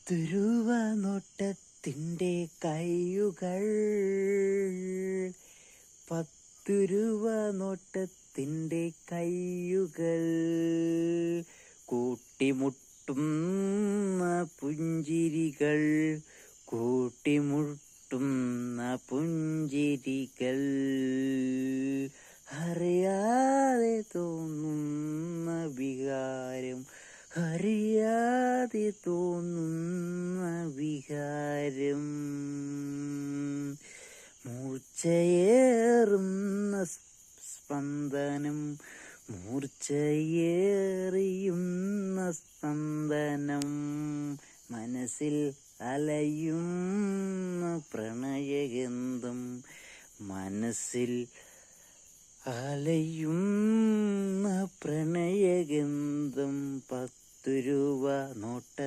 10 രൂപ നോട്ടത്തിൻ്റെ കയ്യുകൾ, 10 രൂപ നോട്ടത്തിൻ്റെ കയ്യുകൾ, കൂട്ടിമുട്ടുന്ന പുഞ്ചിരികൾ, കൂട്ടിമുട്ടുന്ന പുഞ്ചിരികൾ, അറിയാതെ തോന്നുന്ന വികാരം, അറിയാതെ തോന്നുന്ന വികാരം, മൂർച്ചയേറുന്ന സ്പന്ദനം, മൂർച്ചയേറിയുന്ന സ്പന്ദനം, മനസ്സിൽ അലയുന്ന പ്രണയഗന്ധം, മനസ്സിൽ അലയുന്ന പ്രണയഗന്ധം. 10 രൂപ നോട്ട